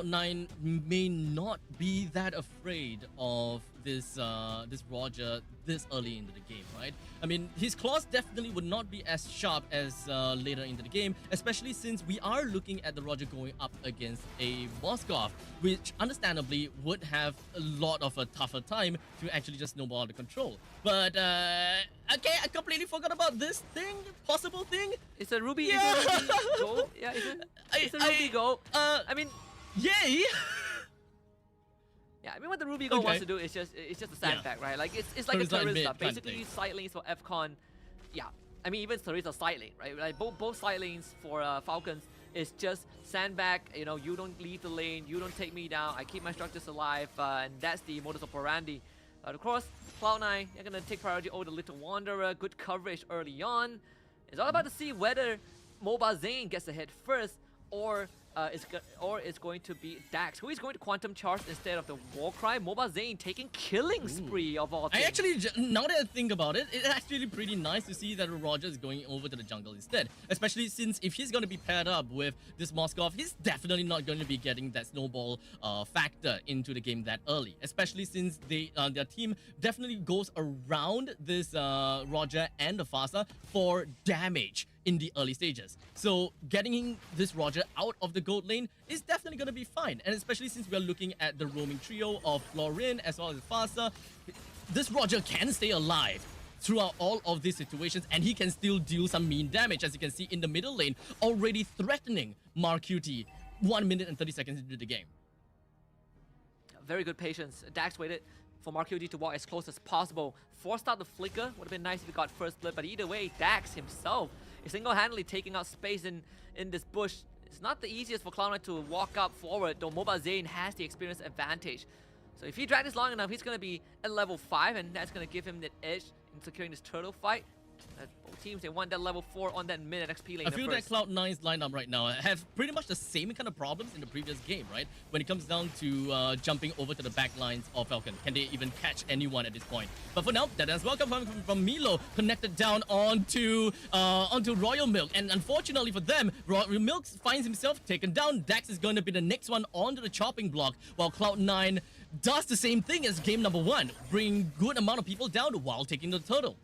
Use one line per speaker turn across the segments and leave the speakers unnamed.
Cloud9 may not be that afraid of this Roger this early into the game, right? I mean, his claws definitely would not be as sharp as later into the game, especially since we are looking at the Roger going up against a Moskov, which understandably would have a lot of a tougher time to actually just snowball out of control. But okay, I completely forgot about this possible thing.
It's a Ruby,
Yeah.
it's a Ruby goal. Yeah, it's a Ruby goal. I mean,
yay!
yeah, I mean what the Ruby goal wants to do is just a sandbag, right? Like it's like a Teresa. Basically, use side lanes for FCon. Yeah, I mean even Teresa side lane, right? Like both side lanes for Falcons is just sandbag. You know, you don't leave the lane, you don't take me down. I keep my structures alive, and that's the modus operandi. Of course, Cloud9, they're gonna take priority over the Little Wanderer. Good coverage early on. It's all about to see whether Mobile Zane gets ahead first, or it's going to be Dax, who is going to Quantum Charge instead of the Warcry. Mobile Zane taking killing spree of all things.
I actually, now that I think about it, it's actually pretty nice to see that Roger is going over to the jungle instead. Especially since if he's going to be paired up with this Moskov, he's definitely not going to be getting that snowball factor into the game that early. Especially since their team definitely goes around this Roger and the Fasa for damage in the early stages. So getting this Roger out of the gold lane is definitely going to be fine. And especially since we're looking at the roaming trio of Florin as well as Fasa, this Roger can stay alive throughout all of these situations, and he can still deal some mean damage, as you can see in the middle lane, already threatening Marcuti 1 minute and 30 seconds into the game.
Very good patience. Dax waited for Marcuti to walk as close as possible. Forced out the flicker. Would have been nice if he got first blood, but either way, Dax himself is single-handedly taking out space in this bush. It's not the easiest for Cloud9 to walk up forward, though Mobile Zane has the experience advantage. So if he drags this long enough, he's going to be at level 5, and that's going to give him the edge in securing this turtle fight. Both teams, they want that level 4 on that mid XP lane.
I feel that Cloud9's lineup right now have pretty much the same kind of problems in the previous game, right? When it comes down to jumping over to the back lines of Falcon. Can they even catch anyone at this point? But for now, that is welcome from Milo, connected down onto Royal Milk. And unfortunately for them, Royal Milk finds himself taken down. Dax is going to be the next one onto the chopping block, while Cloud9 does the same thing as game number 1, bring good amount of people down while taking the turtle.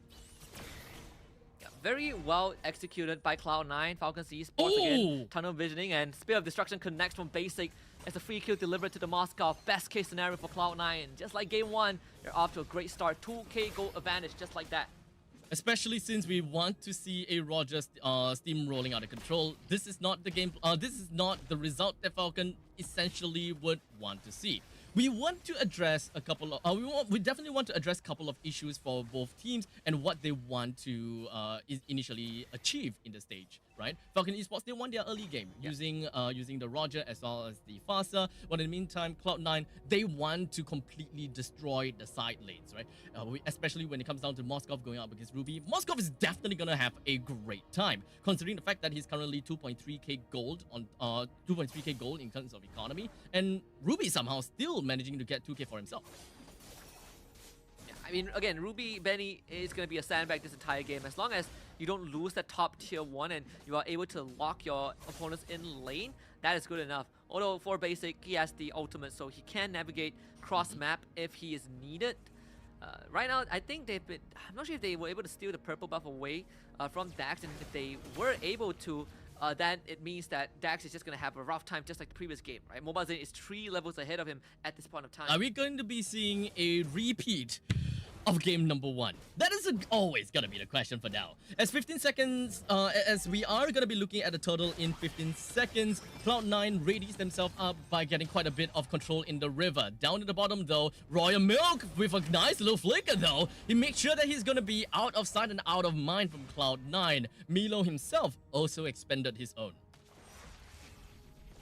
Very well executed by Cloud9. Falcon Esports again, tunnel visioning, and Spear of Destruction connects from basic as a free kill delivered to the Moskov. Best case scenario for Cloud9. Just like game 1, they're off to a great start. 2k gold advantage just like that.
Especially since we want to see a Roger steamrolling out of control. This is not the game. This is not the result that Falcon essentially would want to see. We want to address a couple of we definitely want to address a couple of issues for both teams and what they want to initially achieve in the stage, right? Falcon Esports, they won their early game using the Roger as well as the Fasa. But in the meantime, Cloud9, they want to completely destroy the side lanes, right? Especially when it comes down to Moskov going up against Ruby. Moskov is definitely gonna have a great time, considering the fact that he's currently 2.3k gold on 2.3k gold in terms of economy, and Ruby somehow still managing to get 2k for himself.
Yeah, I mean, again, Ruby Benny is going to be a sandbag this entire game. As long as you don't lose that top tier 1 and you are able to lock your opponents in lane, that is good enough. Although for basic, he has the ultimate, so he can navigate cross map if he is needed. Right now, I think I'm not sure if they were able to steal the purple buff away from Dax, and if they were able to, then it means that Dax is just going to have a rough time just like the previous game, right? Mobile Zane is 3 levels ahead of him at this point of time.
Are we going to be seeing a repeat of game number 1? That is always gonna be the question for now. As 15 seconds, as we are gonna be looking at the total in 15 seconds, Cloud9 readies themselves up by getting quite a bit of control in the river. Down at the bottom though, Royal Milk with a nice little flicker though. He makes sure that he's gonna be out of sight and out of mind from Cloud9. Milo himself also expended his own.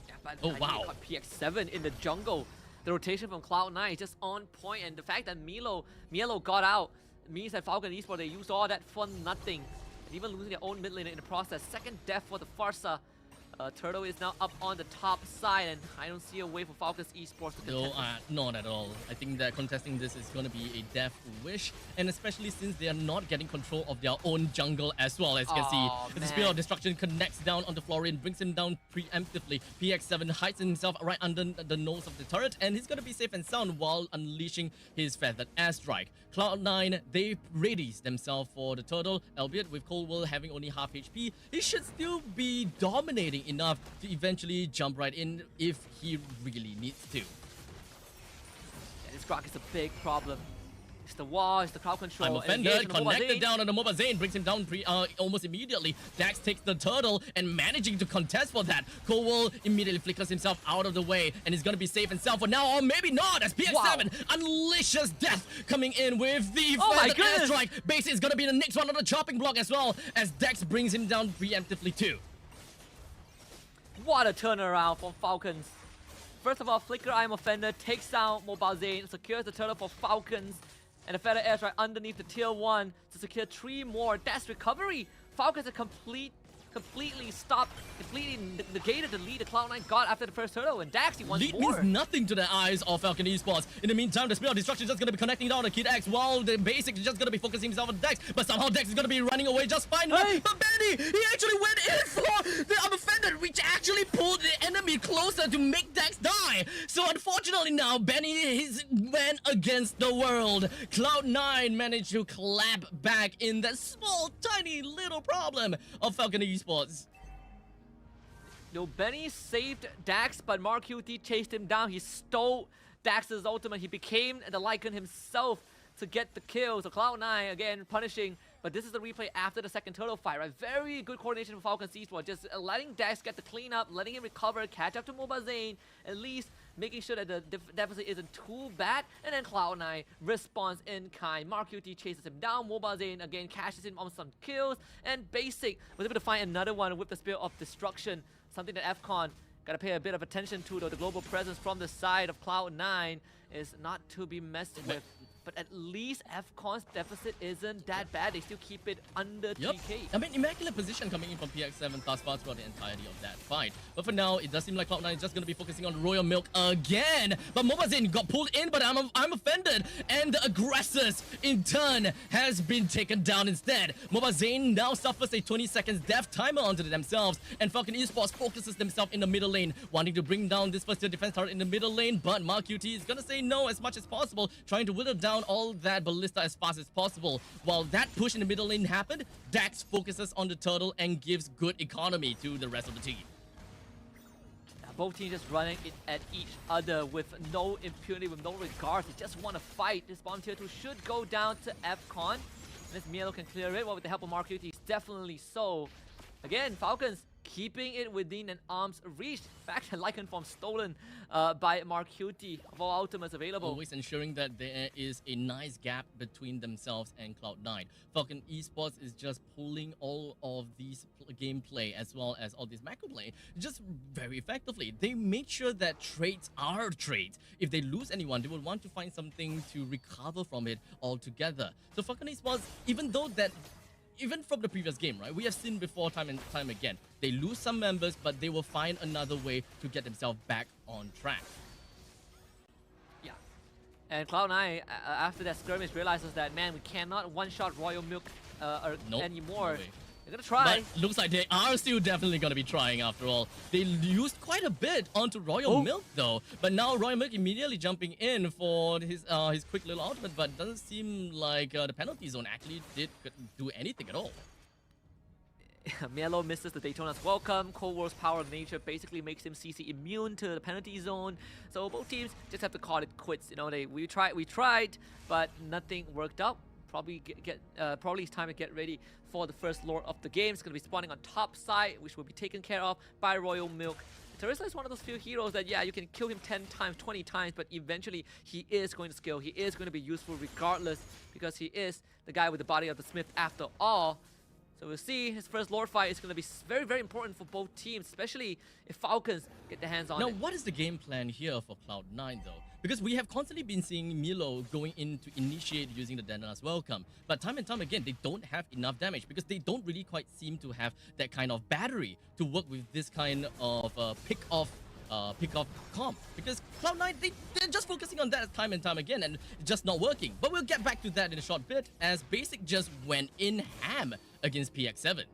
Yeah, but
oh wow,
got PX7 in the jungle. The rotation from Cloud9 is just on point, and the fact that Milo got out means that Falcon Esports, they used all that for nothing. And even losing their own mid laner in the process. Second death for the Farsa. Turtle is now up on the top side, and I don't see a way for Falcon's Esports to contest.
No, not at all. I think that contesting this is going to be a death wish, and especially since they are not getting control of their own jungle as well. As you can see, the Spear of Destruction connects down onto Florian, brings him down preemptively. PX7 hides himself right under the nose of the turret, and he's going to be safe and sound while unleashing his feathered airstrike. CLOUD9, they readies themselves for the turtle, albeit with Coldwell having only half HP. He should still be dominating enough to eventually jump right in if he really needs to.
Yeah, this Grok is a big problem. It's the wall, it's the crowd control.
I'm offended, connected down on the Mobile Zane, brings him down almost immediately. Dax takes the turtle and managing to contest for that. Coldwell immediately flickers himself out of the way and is going to be safe and sound for now, or maybe not, as PX7 unleashes death coming in with the airstrike. Base is going to be the next one on the chopping block as well, as Dax brings him down preemptively too.
What a turnaround from Falcons. First of all, Flicker I'm offended, takes down Mobile Zane, secures the turtle for Falcons, and a feather airstrike underneath the tier 1 to secure 3 more. That's recovery. Falcons are completely negated the lead the Cloud9 got after the first turtle, and Dax, he wants
lead
more.
Means nothing to the eyes of Falcon Esports. In the meantime, the Spear of Destruction is just going to be connecting down to Kid X, while the basic is just going to be focusing himself on Dex, but somehow Dex is going to be running away just fine.
Hey.
But Benny, he actually went in for the unoffended, which actually pulled the enemy closer to make Dex die. So unfortunately now, Benny went against the world. Cloud9 managed to clap back in that small, tiny little problem of Falcon Esports.
No, Benny saved Dax, but Mark QT chased him down. He stole Dax's ultimate. He became the Lycan himself to get the kill. So Cloud9 again punishing, but this is the replay after the second turtle fight, right? Very good coordination from Falcon's Esports, just letting Dax get the cleanup, letting him recover, catch up to Mobile Zane, at least making sure that the deficit isn't too bad, and then Cloud9 responds in kind. Mark QT chases him down, Mobile Zane again cashes him on some kills, and Basic was able to find another one with the Spear of Destruction, something that FCon gotta pay a bit of attention to, though. The global presence from the side of Cloud9 is not to be messed with. But at least FCon's deficit isn't that bad. They still keep it under 3k.
I mean, immaculate position coming in from PX7 thus far throughout the entirety of that fight. But for now, it does seem like Cloud9 is just going to be focusing on Royal Milk again. But Mobile Zane got pulled in, but I'm offended. And the aggressors, in turn, has been taken down instead. Mobile Zane now suffers a 20 seconds death timer onto themselves. And Falcon Esports focuses themselves in the middle lane, wanting to bring down this first tier defense turret in the middle lane. But Mark QT is going to say no as much as possible, trying to whittle down all that ballista as fast as possible. While that push in the middle lane happened, Dax focuses on the turtle and gives good economy to the rest of the team.
Both teams just running it at each other with no impunity, with no regard. They just want to fight. This bomb tier 2 should go down to FCon. This Mielo can clear it, well, with the help of Mark QT, definitely so. Again, Falcons keeping it within an arm's reach. In fact, Lycan form stolen by Mark QT, of all ultimates available.
Always ensuring that there is a nice gap between themselves and Cloud9. Falcon Esports is just pulling all of these gameplay as well as all this macro play just very effectively. They make sure that trades are trades. If they lose anyone, they will want to find something to recover from it altogether. So Falcon Esports, even from the previous game, right? We have seen before time and time again. They lose some members, but they will find another way to get themselves back on track.
Yeah. And Cloud9, after that skirmish, realizes that, man, we cannot one-shot Royal Milk anymore.
No,
they're gonna try.
But looks like they are still definitely gonna be trying after all. They used quite a bit onto Royal Milk though, but now Royal Milk immediately jumping in for his quick little ultimate, but doesn't seem like the penalty zone actually did do anything at all.
Mielo misses the Daytona's welcome. Coldwell's power of nature basically makes him CC immune to the penalty zone. So both teams just have to call it quits. You know, we tried, but nothing worked out. Probably it's time to get ready for the first Lord of the game. It's going to be spawning on top side, which will be taken care of by Royal Milk. Teresa is one of those few heroes that, yeah, you can kill him 10 times, 20 times, but eventually he is going to scale. He is going to be useful regardless, because he is the guy with the body of the Smith after all. So we'll see his first Lord fight is going to be very, very important for both teams, especially if Falcons get their hands on it.
Now, what is the game plan here for CLOUD9 though? Because we have constantly been seeing Milo going in to initiate using the Dana's Welcome. But time and time again, they don't have enough damage because they don't really quite seem to have that kind of battery to work with this kind of pick-off comp, because CLOUD9, they're just focusing on that time and time again and just not working. But we'll get back to that in a short bit, as Basic just went in ham against PX7.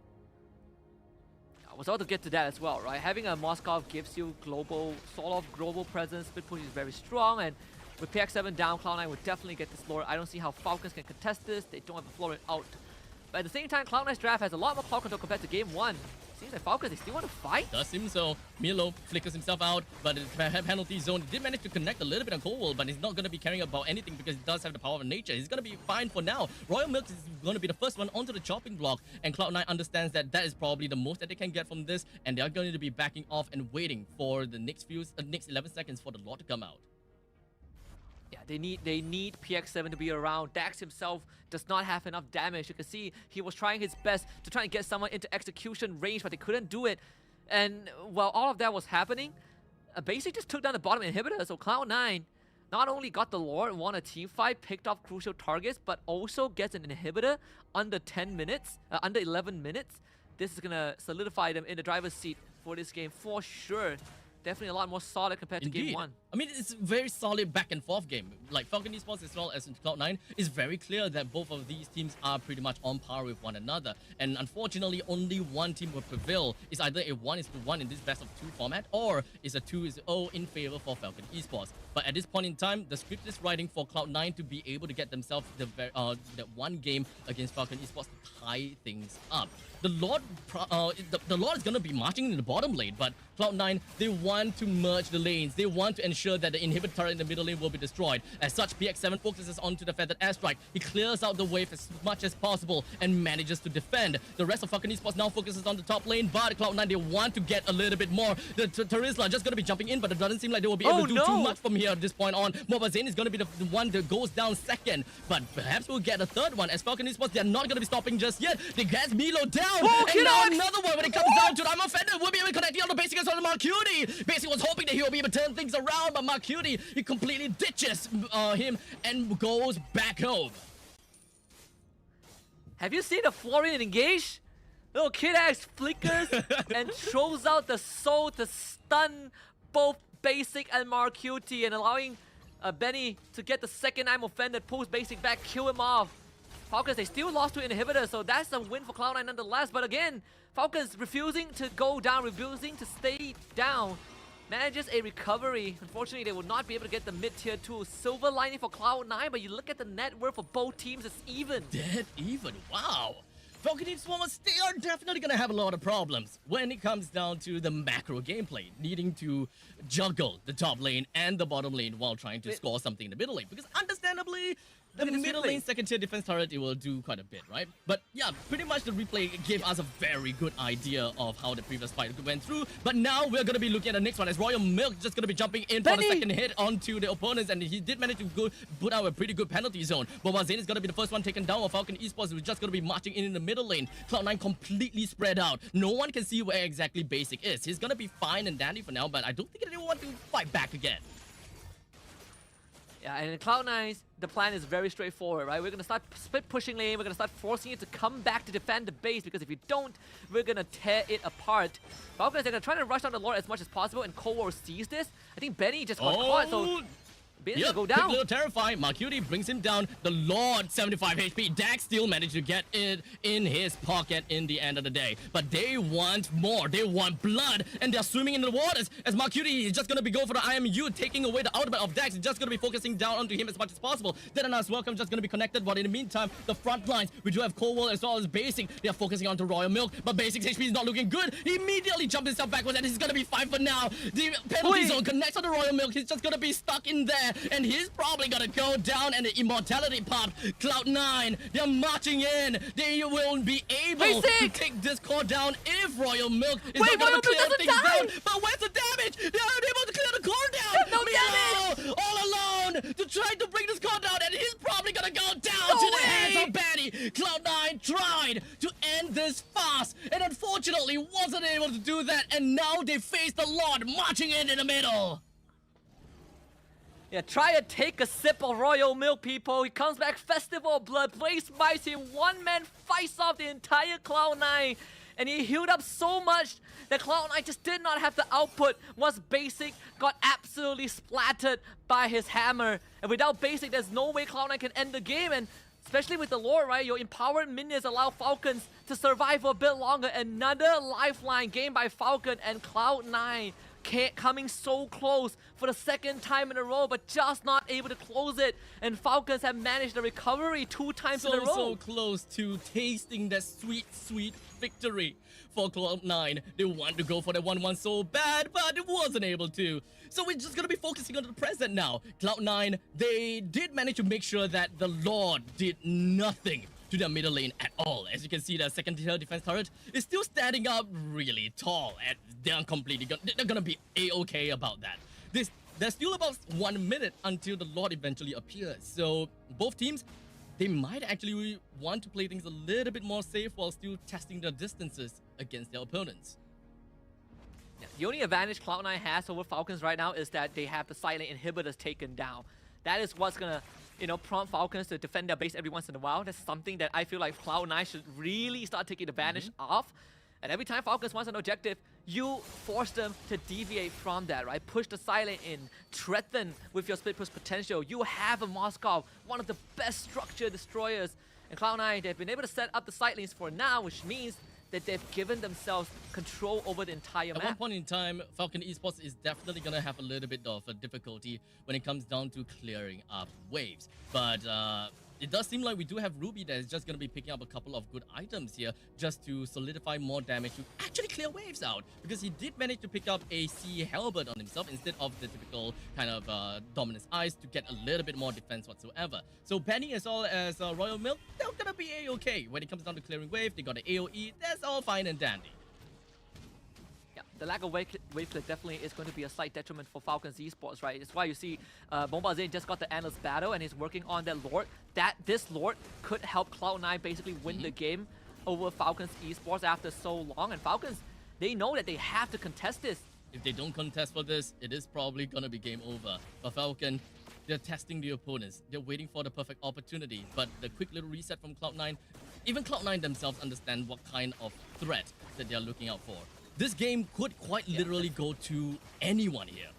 I was about to get to that as well, right? Having a Moskov gives you sort of global presence. Split push is very strong, and with PX7 down, CLOUD9 would definitely get this Lord. I don't see how Falcons can contest this. They don't have a Florid out. But at the same time, CLOUD9's draft has a lot more clock control compared to game 1. Seems like Falcons, they still want to fight.
Does seem so. Milo flickers himself out, but the penalty zone did manage to connect a little bit on Coldwell, but he's not going to be caring about anything because he does have the power of nature. He's going to be fine for now. Royal Milk is going to be the first one onto the chopping block, and CLOUD9 understands that that is probably the most that they can get from this, and they are going to be backing off and waiting for the next 11 seconds for the Lord to come out.
Yeah, they need PX7 to be around. Dax himself does not have enough damage. You can see he was trying his best to try and get someone into execution range, but they couldn't do it. And while all of that was happening, Basic just took down the bottom inhibitor. So CLOUD9 not only got the Lord, won a team fight, picked off crucial targets, but also gets an inhibitor under 10 minutes, under 11 minutes. This is gonna solidify them in the driver's seat for this game for sure. Definitely a lot more solid compared to game 1.
I mean, it's a very solid back and forth game. Like Falcon Esports as well as CLOUD9, it's very clear that both of these teams are pretty much on par with one another. And unfortunately, only one team will prevail. It's either a 1-1 in this best of 2 format, or it's a 2-0 in favor for Falcon Esports. But at this point in time, the script is writing for CLOUD9 to be able to get themselves that one game against Falcon Esports to tie things up. The Lord is going to be marching in the bottom lane, but CLOUD9, they want to merge the lanes. They want to ensure that the inhibitor turret in the middle lane will be destroyed. As such, PX7 focuses onto the feathered airstrike. He clears out the wave as much as possible and manages to defend. The rest of Falcon Esports now focuses on the top lane, but CLOUD9, they want to get a little bit more. The Terizla just going to be jumping in, but it doesn't seem like they will be able to do too much from here at this point on. Mobazane is going to be the one that goes down second, but perhaps we'll get a third one, as Falcon Esports, they're not going to be stopping just yet. They get Milo down. And now another one when it comes down to it. I'm offended. We'll be able to connect the other Basic as well as Marcuti. Basic was hoping that he will be able to turn things around, but Marcuti, he completely ditches him and goes back home.
Have you seen the Florian engage? Little Kid X flickers and throws out the soul to stun both Basic and Marcuti, and allowing Benny to get the second I'm offended, pulls Basic back, kill him off. Falcons, they still lost to inhibitor, so that's a win for CLOUD9 nonetheless. But again, Falcons refusing to go down, refusing to stay down. Manages a recovery. Unfortunately, they will not be able to get the mid-tier 2 silver lining for CLOUD9, but you look at the net worth for both teams, it's even.
Dead even, wow. Falcon Esports, they are definitely going to have a lot of problems when it comes down to the macro gameplay, needing to juggle the top lane and the bottom lane while trying to score something in the middle lane. Because understandably, the middle lane second tier defense turret, it will do quite a bit, right? But yeah, pretty much the replay gave us a very good idea of how the previous fight went through. But now we're going to be looking at the next one, as Royal Milk just going to be jumping in for the second hit onto the opponents, and he did manage to go put out a pretty good penalty zone. Mobazane is going to be the first one taken down, while Falcon Esports is just going to be marching in the middle lane. CLOUD9 completely spread out. No one can see where exactly Basic is. He's going to be fine and dandy for now, but I don't think anyone want to fight back again.
Yeah, and in CLOUD9's, the plan is very straightforward, right? We're going to start split pushing lane. We're going to start forcing it to come back to defend the base, because if you don't, we're going to tear it apart. Falcons, they're going to try to rush down the Lord as much as possible, and Cold War sees this. I think Benny just got caught, so Yep, go down.
A little terrifying. Marcuti brings him down. The Lord, 75 HP. Dax still managed to get it in his pocket in the end of the day. But they want more. They want blood. And they're swimming in the waters. As Marcuti is just going to be going for the IMU, taking away the ultimate of Dax. He's just going to be focusing down onto him as much as possible. Deadana's welcome just going to be connected. But in the meantime, the front lines, we do have Coldwell as well as Basic. They are focusing onto Royal Milk. But Basic's HP is not looking good. He immediately jumped himself backwards, and he's going to be fine for now. The penalty zone connects on the Royal Milk. He's just going to be stuck in there. And he's probably gonna go down, and the immortality pop. CLOUD9, they're marching in. They will be able to take this core down if Royal Milk is not gonna clear things down. But where's the damage? They're unable to clear the core down.
No damage.
All alone to try to bring this core down, and he's probably gonna go down to the hands of Benny. CLOUD9 tried to end this unfortunately wasn't able to do that, and now they face the Lord marching in the middle.
Yeah, try to take a sip of royal milk, people. He comes back, Festival of Blood, Blaze Mice him, one man fights off the entire CLOUD9, and he healed up so much that CLOUD9 just did not have the output once Basic got absolutely splattered by his hammer. And without Basic, there's no way CLOUD9 can end the game, and especially with the Lord, right? Your empowered minions allow Falcons to survive for a bit longer. Another lifeline gained by Falcon, and CLOUD9 coming so close for the second time in a row, but just not able to close it. And Falcons have managed the recovery 2 times in a row.
So close to tasting that sweet, sweet victory for CLOUD9. They want to go for the 1-1 so bad, but it wasn't able to. So we're just gonna be focusing on the present now. CLOUD9, they did manage to make sure that the Lord did nothing to the middle lane at all. As you can see, the second tier defense turret is still standing up really tall, and they're gonna be a-okay about that. There's still about 1 minute until the Lord eventually appears. So both teams, they might actually want to play things a little bit more safe while still testing their distances against their opponents.
Yeah, the only advantage CLOUD9 has over Falcons right now is that they have the silent inhibitors taken down. That is what's gonna, prompt Falcons to defend their base every once in a while. That's something that I feel like CLOUD9 should really start taking advantage of. And every time Falcons wants an objective, you force them to deviate from that, right? Push the silent in, threaten with your split push potential. You have a Moskov, one of the best structured destroyers. And CLOUD9, they've been able to set up the side lanes for now, which means that they've given themselves control over the entire map.
At one point in time, Falcon Esports is definitely going to have a little bit of a difficulty when it comes down to clearing up waves. But it does seem like we do have Ruby that is just going to be picking up a couple of good items here just to solidify more damage to actually clear waves out. Because he did manage to pick up a Sea Halberd on himself instead of the typical kind of Dominance Eyes to get a little bit more defense whatsoever. So Penny as well as Royal Milk, they're going to be a-okay. When it comes down to clearing wave, they got an AoE, that's all fine and dandy.
Yeah, the lack of wave clear definitely is going to be a slight detriment for Falcons Esports, right? It's why you see Bombazine just got the Endless Battle and he's working on that Lord. This Lord could help CLOUD9 basically win the game over Falcons Esports after so long. And Falcons, they know that they have to contest this.
If they don't contest for this, it is probably going to be game over. For Falcon, they're testing the opponents. They're waiting for the perfect opportunity. But the quick little reset from CLOUD9, even CLOUD9 themselves understand what kind of threat that they're looking out for. This game could quite literally go to anyone here.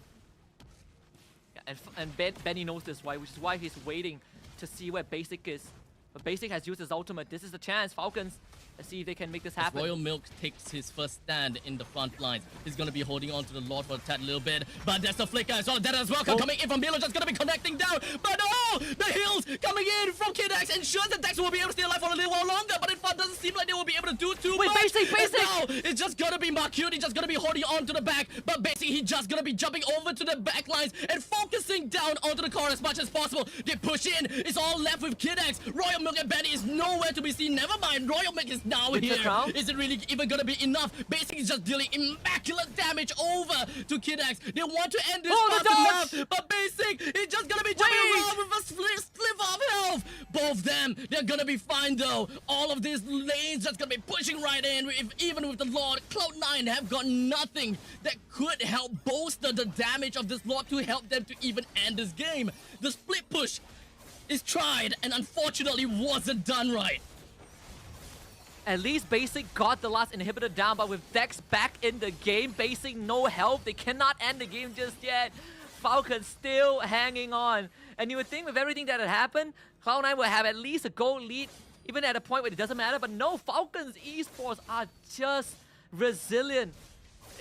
Yeah, and Benny knows this, right? Which is why he's waiting to see where Basic is. But Basic has used his ultimate. This is the chance. Falcons, let's see if they can make this happen.
As Royal Milk takes his first stand in the front lines, he's going to be holding on to the Lord for a tad little bit. But there's the flicker as well. That as well coming in from Milo, just going to be connecting down. But oh, the heals coming in from Kidex ensures that Dex will be able to stay alive for a little while longer. But it doesn't seem like they will be able to do too much.
Basic!
Now, it's just going to be Marcute. He's just going to be holding on to the back. But Basic, he's just going to be jumping over to the back lines and focusing down onto the core as much as possible. They push in. It's all left with Kidex. Royal Milk and Benny is nowhere to be seen. Never mind. Royal Milk is now here. Is it really even gonna be enough? Basic is just dealing immaculate damage over to Kidex. They want to end this fast enough, but Basic is just gonna be jumping around with a sliver of health. Both of them, they're gonna be fine though. All of these lanes just gonna be pushing right in. Even with the Lord, CLOUD9 have got nothing that could help bolster the damage of this Lord to help them to even end this game. The split push is tried and unfortunately wasn't done right.
At least Basic got the last inhibitor down, but with Dex back in the game, Basic no help. They cannot end the game just yet. Falcon still hanging on. And you would think with everything that had happened, CLOUD9 would have at least a goal lead, even at a point where it doesn't matter. But no, Falcons Esports are just resilient.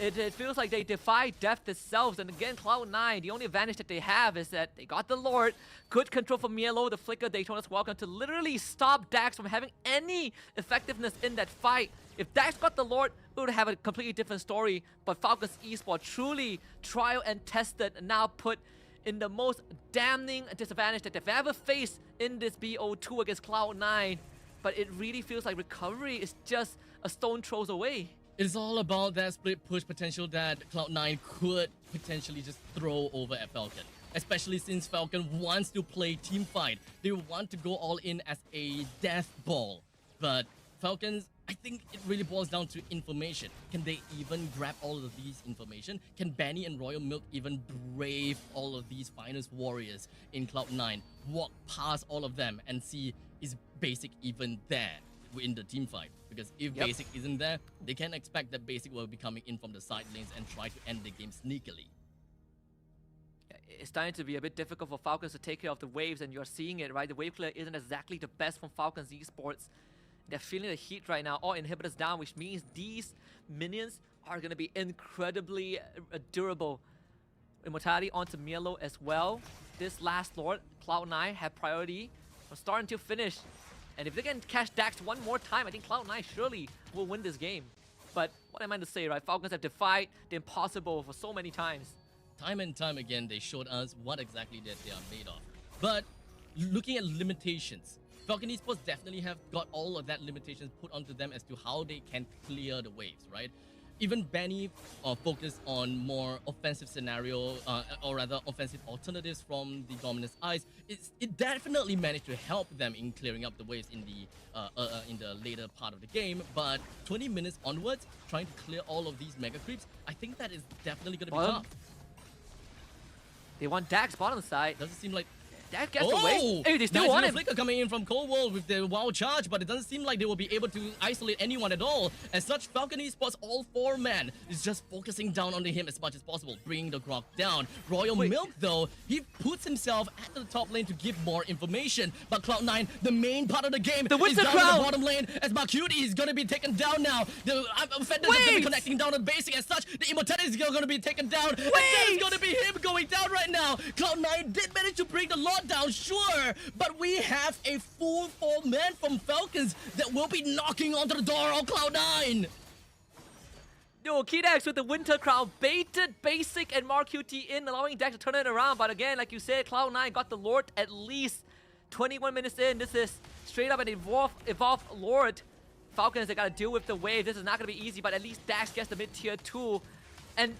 It feels like they defy death itself. And again, CLOUD9, the only advantage that they have is that they got the Lord, good control from Mielo, the Flicker, Daytona's Welcome to literally stop Dax from having any effectiveness in that fight. If Dax got the Lord, it would have a completely different story. But Falcons Esports truly trial and tested and now put in the most damning disadvantage that they've ever faced in this BO2 against CLOUD9. But it really feels like recovery is just a stone throws away.
It's all about that split push potential that CLOUD9 could potentially just throw over at Falcon. Especially since Falcon wants to play team fight. They want to go all in as a death ball. But Falcons I think it really boils down to information. Can they even grab all of these information? Can Benny and Royal Milk even brave all of these finest warriors in Cloud9? Walk past all of them and see, is Basic even there in the team fight? Because if Basic isn't there, they can expect that Basic will be coming in from the side lanes and try to end the game sneakily.
It's starting to be a bit difficult for Falcons to take care of the waves, and you're seeing it, right? The wave clear isn't exactly the best from Falcons Esports. They're feeling the heat right now. All inhibitors down, which means these minions are going to be incredibly durable. Immortality onto Mielo as well. This last Lord, Cloud9, have priority from start until finish. And if they can catch Dax one more time, I think Cloud9 surely will win this game. But what am I to say, right? Falcons have defied the impossible for so many times.
Time and time again, they showed us what exactly that they are made of. But looking at limitations, Falcon Esports definitely have got all of that limitations put onto them as to how they can clear the waves, right? Even Benny focused on more offensive scenario, or rather offensive alternatives from the Dominus Eyes. It definitely managed to help them in clearing up the waves in the later part of the game. But 20 minutes onwards, trying to clear all of these mega creeps, I think that is definitely going to be tough.
They want Dax bottom side.
Doesn't seem like
That gets away. Hey, they still
nice
want him.
Flicker coming in from Cold World with the wild charge, but it doesn't seem like they will be able to isolate anyone at all. As such, Falcon Esports, all 4 men, is just focusing down on him as much as possible, bringing the Grok down. Royal Milk, though, he puts himself at the top lane to give more information. But Cloud9, the main part of the game, is down in the bottom lane, as Marcuti is going to be taken down now. The offenders are going to be connecting down on basic. As such, the Immortality is going to be taken down. And that is going to be him going down right now. Cloud9 did manage to bring the Lord down, sure, but we have a full 4 men from Falcons that will be knocking onto the door on Cloud9.
Yo, Kidax with the Winter Crown baited Basic and Marcuti in, allowing Dax to turn it around. But again, like you said, Cloud9 got the Lord at least 21 minutes in. This is straight up an evolved Lord. Falcons, they gotta deal with the wave. This is not gonna be easy, but at least Dax gets the mid-tier 2. And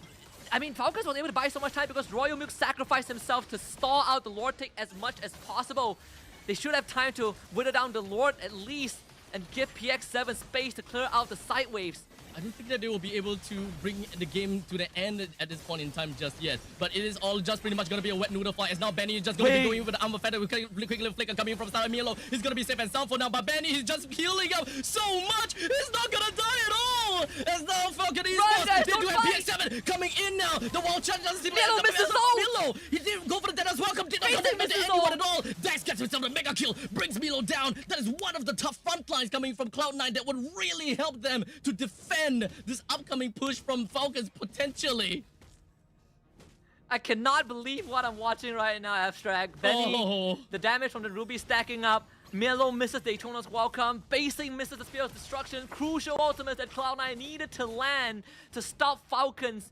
I mean, Falcons was able to buy so much time because Royal Milk sacrificed himself to stall out the Lord take as much as possible. They should have time to whittle down the Lord at least and give PX7 space to clear out the side waves.
I don't think that they will be able to bring the game to the end at this point in time just yet. But it is all just pretty much going to be a wet noodle fight. As now Benny is just going to be going with the Armor Feather with quick little flicker coming from Star Mielo. He's going to be safe and sound for now. But Benny is just healing up so much. He's not going to die at all. As now Falcon Esports, they do have PX7 coming in now. The wall charge doesn't seem
Mielo misses all.
He didn't go for the dead as well. Did not connect to anyone at all. Dax gets himself a mega kill. Brings Mielo down. That is one of the tough front lines coming from Cloud9 that would really help them to defend this upcoming push from Falcons potentially.
I cannot believe what I'm watching right now, Abstract. Benny, the damage from the Ruby stacking up. Mielo misses the Eternal's Welcome. Basic misses the Spear of Destruction. Crucial ultimates that Cloud9 needed to land to stop Falcons.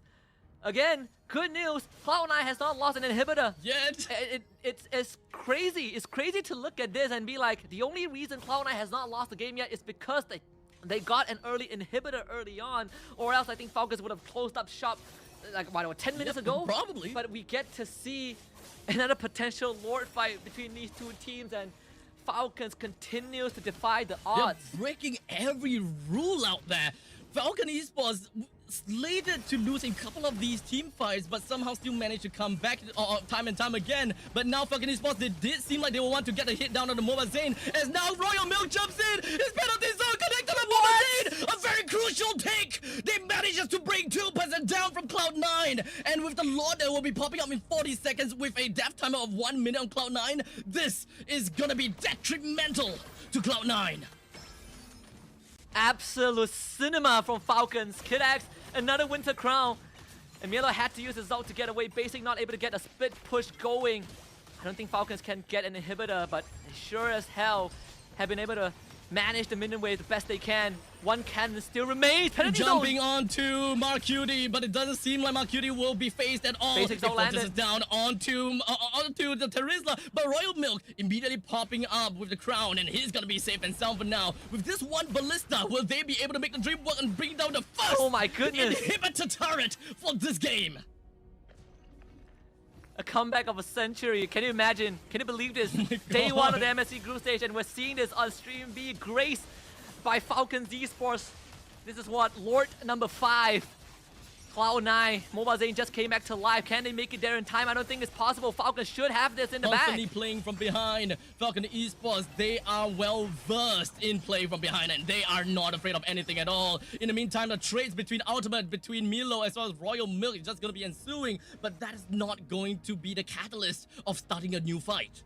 Again, good news, Cloud9 has not lost an inhibitor
yet.
It's crazy. It's crazy to look at this and be like, the only reason Cloud9 has not lost the game yet is because they got an early inhibitor early on, or else I think Falcons would have closed up shop like about 10 minutes ago.
Probably.
But we get to see another potential Lord fight between these two teams, and Falcons continues to defy the odds.
They're breaking every rule out there. Falcon Esports slated to lose a couple of these team fights, but somehow still managed to come back time and time again. But now Falcon Esports, they did seem like they will want to get a hit down on the Mobile Zane, as now Royal Milk jumps in. His penalty zone connected to the Mobile Zane. A very crucial take. They managed to bring 2% down from Cloud9. And with the Lord that will be popping up in 40 seconds with a death timer of 1 minute on Cloud9, this is gonna be detrimental to Cloud9.
Absolute cinema from Falcons. Kidax, another Winter Crown. And Mielo had to use his ult to get away. Basic not able to get a split push going. I don't think Falcons can get an inhibitor, but they sure as hell have been able to manage the minion wave the best they can. One cannon still remains. Penalty
jumping onto Marcuti, but it doesn't seem like Marcuti will be phased at all.
Basic zone landed
down onto the Terizla, but Royal Milk immediately popping up with the crown, and he's gonna be safe and sound for now. With this one ballista, will they be able to make the dream work and bring down the first inhibitor turret for this game?
A comeback of a century. Can you imagine? Can you believe this? Day 1 of the MSC group stage, and we're seeing this on stream be graced by Falcon's Esports. This is what, Lord number 5. CLOUD9, Mobile Zane just came back to life. Can they make it there in time? I don't think it's possible. Falcon should have this in the
Constantly
bag.
playing from behind. Falcon Esports, they are well versed in play from behind and they are not afraid of anything at all. In the meantime, the trades between Ultimate, between Milo as well as Royal Milk is just going to be ensuing, but that is not going to be the catalyst of starting a new fight.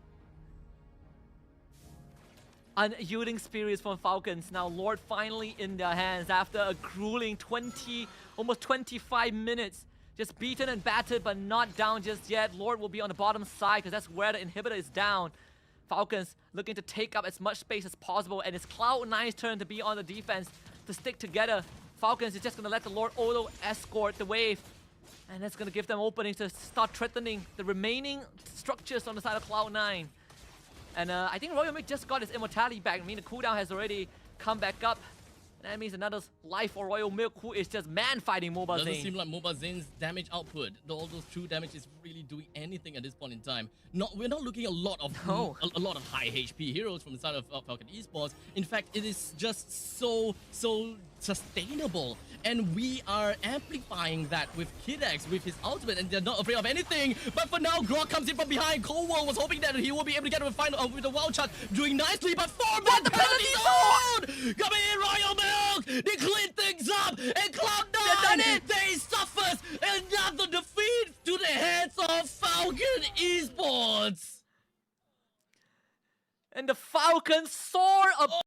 Unyielding spirits from Falcons. Now Lord finally in their hands after a grueling almost 25 minutes. Just beaten and battered but not down just yet. Lord will be on the bottom side because that's where the inhibitor is down. Falcons looking to take up as much space as possible, and it's CLOUD9's turn to be on the defense, to stick together. Falcons is just going to let the Lord auto escort the wave, and that's going to give them openings to start threatening the remaining structures on the side of CLOUD9. And I think Royal Milk just got his immortality back. I mean, the cooldown has already come back up. And that means another life for Royal Milk, who is just man-fighting Mobile Zane.
Doesn't seem like Mobile Zane's damage output, all those true damage, is really doing anything at this point in time. We're not looking at a lot of high HP heroes from the side of Falcon Esports. In fact, it is just so sustainable, and we are amplifying that with Kid-X, with his ultimate, and they're not afraid of anything. But for now, Grok comes in from behind. Coldwell was hoping that he will be able to get a final with the wild shot, doing nicely, but 4 men, the penalty zone! Coming in, Royal Milk! They clean things up, and CLOUD9, they suffers another defeat to the hands of Falcon Esports!
And the Falcons soar up